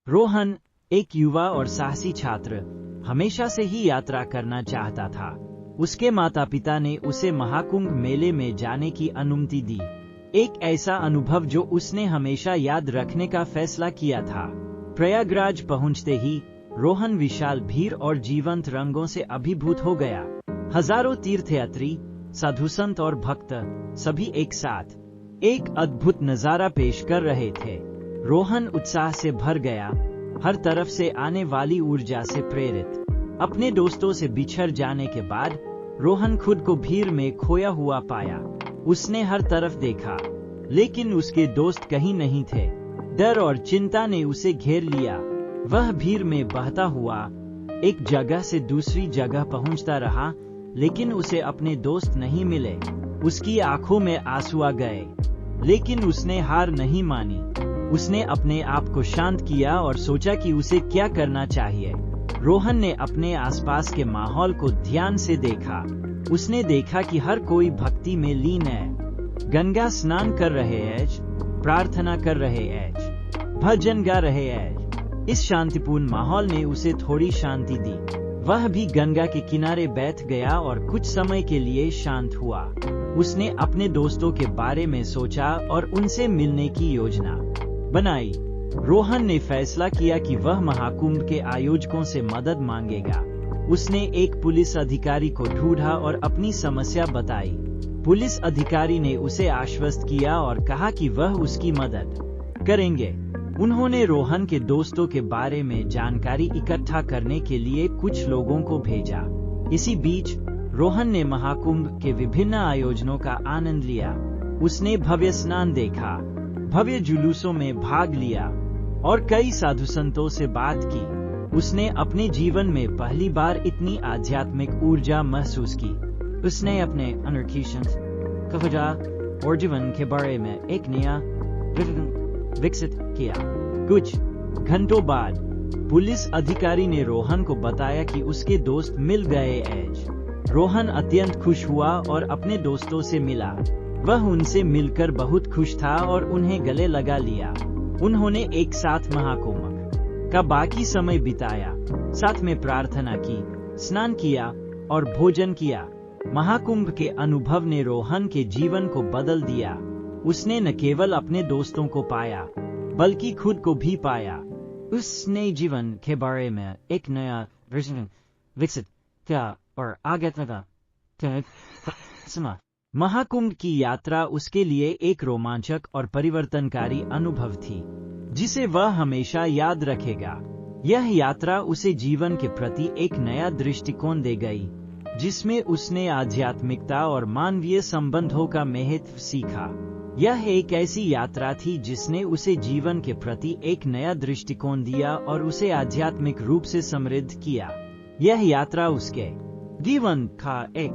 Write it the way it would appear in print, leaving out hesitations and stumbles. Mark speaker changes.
Speaker 1: रोहन, एक युवा और साहसी छात्र, हमेशा से ही यात्रा करना चाहता था। उसके माता पिता ने उसे महाकुंभ मेले में जाने की अनुमति दी। एक ऐसा अनुभव जो उसने हमेशा याद रखने का फैसला किया था। प्रयागराज पहुंचते ही रोहन विशाल भीड़ और जीवंत रंगों से अभिभूत हो गया। हजारों तीर्थयात्री, साधु संत और भक्त सभी एक साथ एक अद्भुत नजारा पेश कर रहे थे। रोहन उत्साह से भर गया, हर तरफ से आने वाली ऊर्जा से प्रेरित। अपने दोस्तों से बिछड़ जाने के बाद रोहन खुद को भीड़ में खोया हुआ पाया। उसने हर तरफ देखा, लेकिन उसके दोस्त कहीं नहीं थे। डर और चिंता ने उसे घेर लिया। वह भीड़ में बहता हुआ एक जगह से दूसरी जगह पहुंचता रहा, लेकिन उसे अपने दोस्त नहीं मिले। उसकी आंखों में आंसू आ गए, लेकिन उसने हार नहीं मानी। उसने अपने आप को शांत किया और सोचा कि उसे क्या करना चाहिए। रोहन ने अपने आसपास के माहौल को ध्यान से देखा। उसने देखा कि हर कोई भक्ति में लीन है। गंगा स्नान कर रहे हैं, प्रार्थना कर रहे हैं, भजन गा रहे हैं। इस शांतिपूर्ण माहौल ने उसे थोड़ी शांति दी। वह भी गंगा के किनारे बैठ गया और कुछ समय के लिए शांत हुआ। उसने अपने दोस्तों के बारे में सोचा और उनसे मिलने की योजना बनाई। रोहन ने फैसला किया कि वह महाकुंभ के आयोजकों से मदद मांगेगा। उसने एक पुलिस अधिकारी को ढूंढा और अपनी समस्या बताई। पुलिस अधिकारी ने उसे आश्वस्त किया और कहा कि वह उसकी मदद करेंगे। उन्होंने रोहन के दोस्तों के बारे में जानकारी इकट्ठा करने के लिए कुछ लोगों को भेजा। इसी बीच रोहन ने महाकुंभ के विभिन्न आयोजनों का आनंद लिया। उसने भव्य स्नान देखा, भव्य जुलूसों में भाग लिया और कई साधु संतों से बात की। उसने अपने जीवन में पहली बार इतनी आध्यात्मिक ऊर्जा महसूस की। उसने अपने अंदर की शक्ति खोजा और जीवन के बारे में एक नया विकसित किया। कुछ घंटों बाद पुलिस अधिकारी ने रोहन को बताया कि उसके दोस्त मिल गए हैं। रोहन अत्यंत खुश हुआ और अपने दोस्तों से मिला। वह उनसे मिलकर बहुत खुश था और उन्हें गले लगा लिया। उन्होंने एक साथ महाकुंभ का बाकी समय बिताया, साथ में प्रार्थना की, स्नान किया और भोजन किया। महाकुंभ के अनुभव ने रोहन के जीवन को बदल दिया। उसने न केवल अपने दोस्तों को पाया, बल्कि खुद को भी पाया। उसने जीवन के बारे में एक नया विजन विकसित किया और आगे बढ़ा। महाकुंभ की यात्रा उसके लिए एक रोमांचक और परिवर्तनकारी अनुभव थी, जिसे वह हमेशा याद रखेगा। यह यात्रा उसे जीवन के प्रति एक नया दृष्टिकोण दे गई, जिसमें उसने आध्यात्मिकता और मानवीय संबंधों का महत्व सीखा। यह एक ऐसी यात्रा थी जिसने उसे जीवन के प्रति एक नया दृष्टिकोण दिया और उसे आध्यात्मिक रूप से समृद्ध किया। यह यात्रा उसके जीवन का एक